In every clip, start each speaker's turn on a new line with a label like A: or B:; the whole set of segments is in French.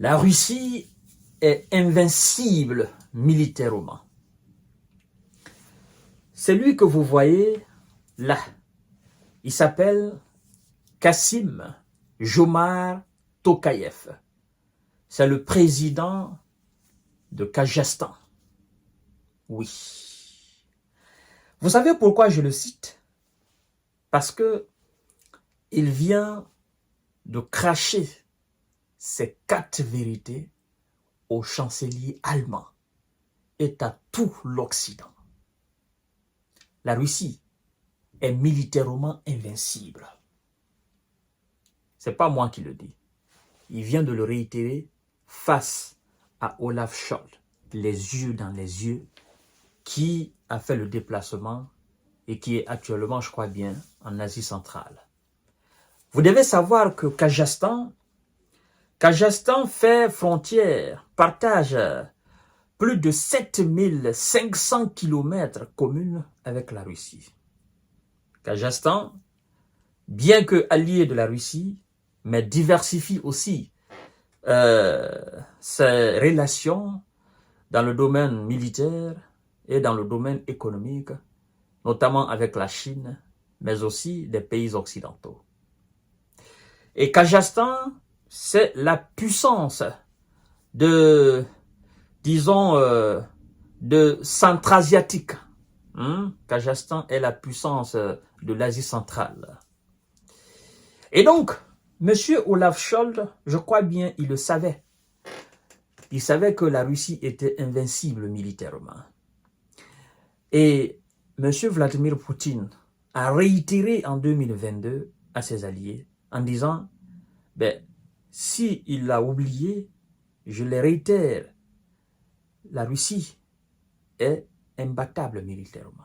A: La Russie est invincible militairement. Celui que vous voyez là, il s'appelle Kassym-Jomart Tokayev. C'est le président de Kazakhstan. Oui. Vous savez pourquoi je le cite? Parce que il vient de cracher ces 4 vérités au chancelier allemand et à tout l'Occident. La Russie est militairement invincible. Ce n'est pas moi qui le dis. Il vient de le réitérer face à Olaf Scholz, les yeux dans les yeux, qui a fait le déplacement et qui est actuellement, je crois bien, en Asie centrale. Vous devez savoir que Kazakhstan fait frontière, partage plus de 7500 km communes avec la Russie. Kazakhstan, bien que allié de la Russie, mais diversifie aussi ses relations dans le domaine militaire et dans le domaine économique, notamment avec la Chine, mais aussi des pays occidentaux. Et Kazakhstan, c'est la puissance de, disons, de centra-asiatique. Kazakhstan est la puissance de l'Asie centrale. Et donc, M. Olaf Scholz, je crois bien, il le savait. Il savait que la Russie était invincible militairement. Et M. Vladimir Poutine a réitéré en 2022 à ses alliés en disant, s'il l'a oublié, je le réitère, la Russie est imbattable militairement.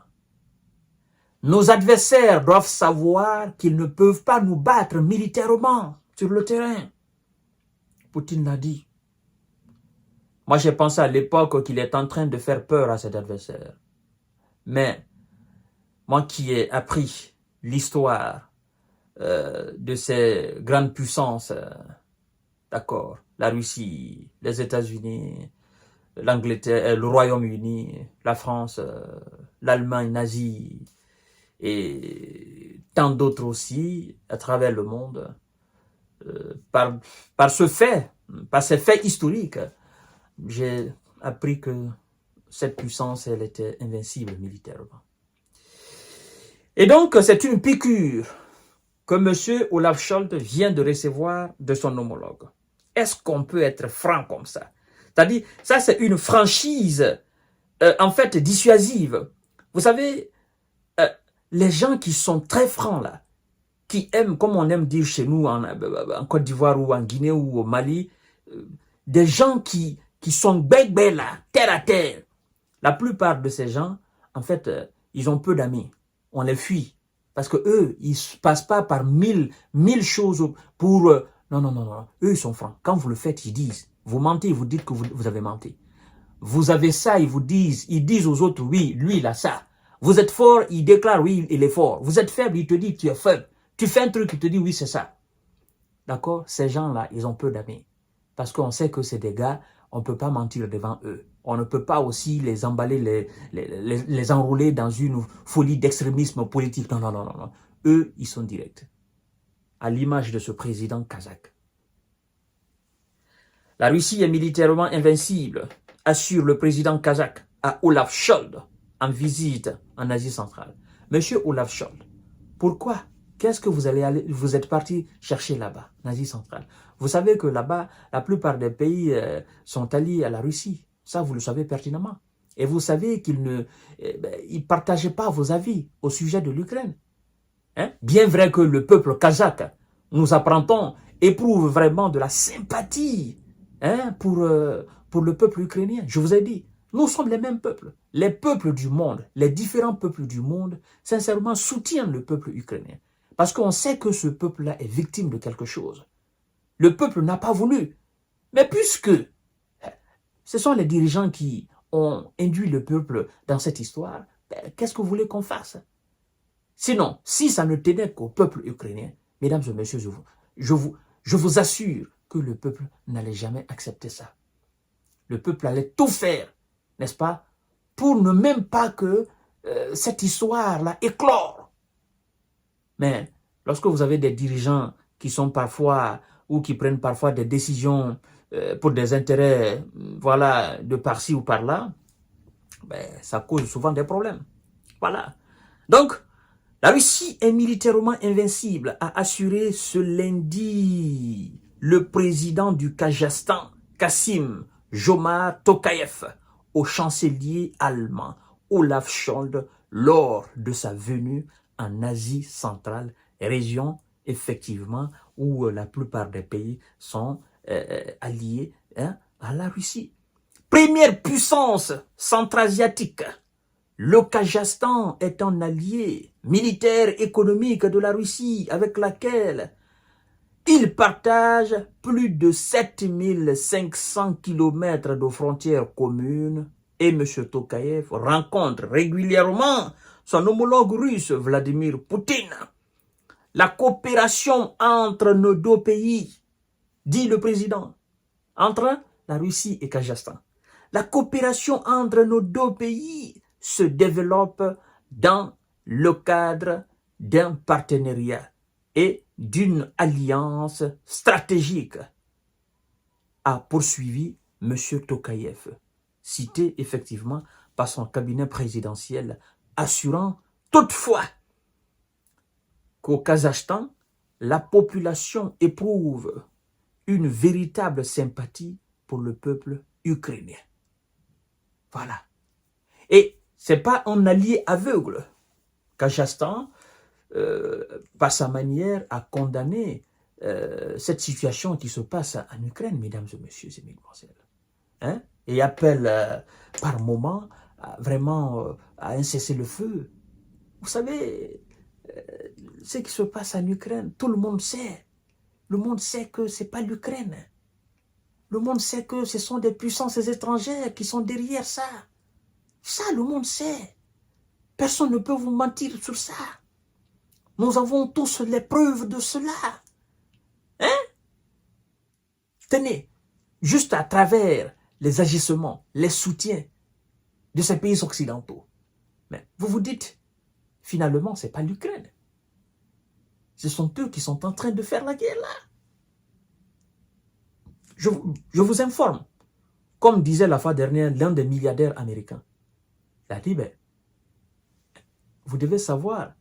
A: Nos adversaires doivent savoir qu'ils ne peuvent pas nous battre militairement sur le terrain. Poutine l'a dit. Moi, j'ai pensé à l'époque qu'il est en train de faire peur à ses adversaires. Mais moi qui ai appris l'histoire de ces grandes puissances, d'accord, la Russie, les États-Unis, l'Angleterre, le Royaume-Uni, la France, l'Allemagne nazie et tant d'autres aussi à travers le monde, par ces faits historiques, j'ai appris que cette puissance, elle était invincible militairement. Et donc, c'est une piqûre que M. Olaf Scholz vient de recevoir de son homologue. Est-ce qu'on peut être franc comme ça? C'est-à-dire, ça c'est une franchise, en fait, dissuasive. Vous savez, les gens qui sont très francs là, qui aiment, comme on aime dire chez nous en Côte d'Ivoire ou en Guinée ou au Mali, des gens qui sont bébés là, terre à terre. La plupart de ces gens, en fait, ils ont peu d'amis. On les fuit. Parce que eux, ils ne passent pas par mille choses pour... non. Eux, ils sont francs. Quand vous le faites, ils disent. Vous mentez, vous dites que vous avez menti. Vous avez ça, ils disent aux autres, oui, lui, il a ça. Vous êtes fort, il déclare, oui, il est fort. Vous êtes faible, il te dit, tu es faible. Tu fais un truc, il te dit, oui, c'est ça. D'accord? Ces gens-là, ils ont peu d'amis. Parce qu'on sait que c'est des gars, on ne peut pas mentir devant eux. On ne peut pas aussi les emballer, les enrouler dans une folie d'extrémisme politique. Non. Eux, ils sont directs. À l'image de ce président kazakh. La Russie est militairement invincible, assure le président kazakh à Olaf Scholz en visite en Asie centrale. Monsieur Olaf Scholz, pourquoi? Qu'est-ce que vous êtes parti chercher là-bas, en Asie centrale? Vous savez que là-bas, la plupart des pays sont alliés à la Russie. Ça, vous le savez pertinemment. Et vous savez qu'ils ne partageaient pas vos avis au sujet de l'Ukraine. Bien vrai que le peuple kazakh, nous apprendons, éprouve vraiment de la sympathie pour le peuple ukrainien. Je vous ai dit, nous sommes les mêmes peuples. Les peuples du monde, les différents peuples du monde, sincèrement soutiennent le peuple ukrainien. Parce qu'on sait que ce peuple-là est victime de quelque chose. Le peuple n'a pas voulu. Mais puisque ce sont les dirigeants qui ont induit le peuple dans cette histoire, qu'est-ce que vous voulez qu'on fasse? Sinon, si ça ne tenait qu'au peuple ukrainien, mesdames et messieurs, je vous assure que le peuple n'allait jamais accepter ça. Le peuple allait tout faire, n'est-ce pas, pour ne même pas que cette histoire-là éclore. Mais lorsque vous avez des dirigeants qui sont parfois, ou qui prennent parfois des décisions pour des intérêts, voilà, de par-ci ou par-là, ben, ça cause souvent des problèmes. Voilà. Donc, la Russie est militairement invincible, a assuré ce lundi le président du Kazakhstan, Kassym-Jomart Tokayev, au chancelier allemand Olaf Scholz lors de sa venue en Asie centrale, région effectivement où la plupart des pays sont alliés à la Russie. Première puissance centra-asiatique, le Kazakhstan est un allié militaire économique de la Russie avec laquelle il partage plus de 7500 km de frontières communes et M. Tokayev rencontre régulièrement son homologue russe Vladimir Poutine. La coopération entre nos deux pays, dit le président, entre la Russie et Kazakhstan. La coopération entre nos deux pays se développe dans le cadre d'un partenariat et d'une alliance stratégique, a poursuivi M. Tokayev, cité effectivement par son cabinet présidentiel, assurant toutefois qu'au Kazakhstan, la population éprouve une véritable sympathie pour le peuple ukrainien. Voilà. Et ce n'est pas un allié aveugle. Kazakhstan, par sa manière, a condamné cette situation qui se passe en Ukraine, mesdames et messieurs et mesdemoiselles. Et appelle par moment vraiment à un cessez-le-feu. Vous savez, ce qui se passe en Ukraine, tout le monde sait. Le monde sait que ce n'est pas l'Ukraine. Le monde sait que ce sont des puissances étrangères qui sont derrière ça. Ça, le monde sait. Personne ne peut vous mentir sur ça. Nous avons tous les preuves de cela. Tenez, juste à travers les agissements, les soutiens de ces pays occidentaux. Mais vous vous dites, finalement, ce n'est pas l'Ukraine. Ce sont eux qui sont en train de faire la guerre là. Je vous informe, comme disait la fois dernière l'un des milliardaires américains, il a dit, ben, vous devez savoir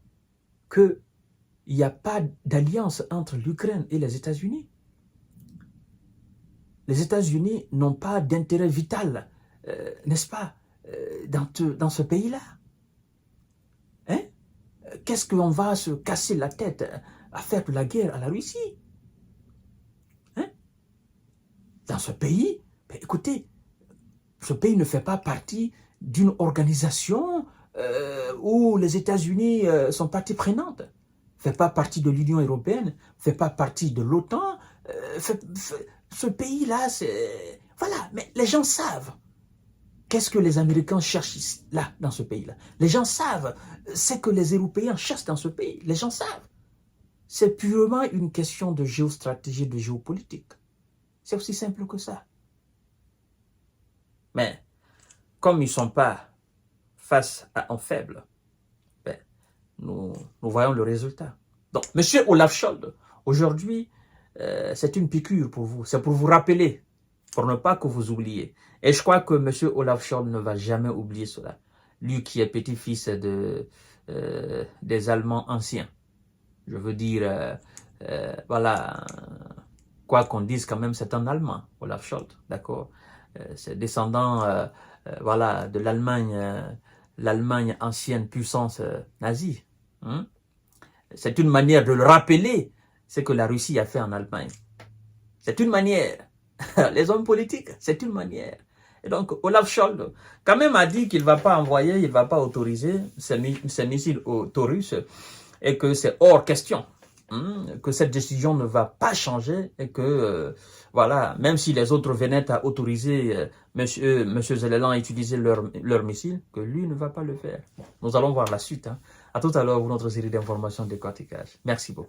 A: qu'il n'y a pas d'alliance entre l'Ukraine et les États-Unis. Les États-Unis n'ont pas d'intérêt vital, n'est-ce pas, dans ce pays-là. Qu'est-ce qu'on va se casser la tête à faire de la guerre à la Russie? Dans ce pays, ben, écoutez, ce pays ne fait pas partie d'une organisation où les États-Unis sont partie prenante. Ne fait pas partie de l'Union européenne, ne fait pas partie de l'OTAN. Ce pays-là, c'est... Voilà, mais les gens savent. Qu'est-ce que les Américains cherchent ici, là, dans ce pays-là? Les gens savent ce que les Européens cherchent dans ce pays. Les gens savent. C'est purement une question de géostratégie, de géopolitique. C'est aussi simple que ça. Mais, comme ils ne sont pas face à un faible, ben, nous voyons le résultat. Donc, M. Olaf Scholz, aujourd'hui, c'est une piqûre pour vous. C'est pour vous rappeler, pour ne pas que vous oubliez. Et je crois que M. Olaf Scholz ne va jamais oublier cela. Lui qui est petit-fils des Allemands anciens. Je veux dire, voilà, quoi qu'on dise quand même, c'est un Allemand, Olaf Scholz, d'accord. C'est descendant, voilà, de l'Allemagne ancienne puissance nazie. C'est une manière de le rappeler, ce que la Russie a fait en Allemagne. C'est une manière. Les hommes politiques, c'est une manière. Et donc, Olaf Scholz, quand même, a dit qu'il ne va pas envoyer, il ne va pas autoriser ces missiles aux Taurus et que c'est hors question, que cette décision ne va pas changer et que, voilà, même si les autres venaient à autoriser M. Zelensky à utiliser leurs missiles, que lui ne va pas le faire. Nous allons voir la suite. À tout à l'heure pour notre série d'informations de décortiquage. Merci beaucoup.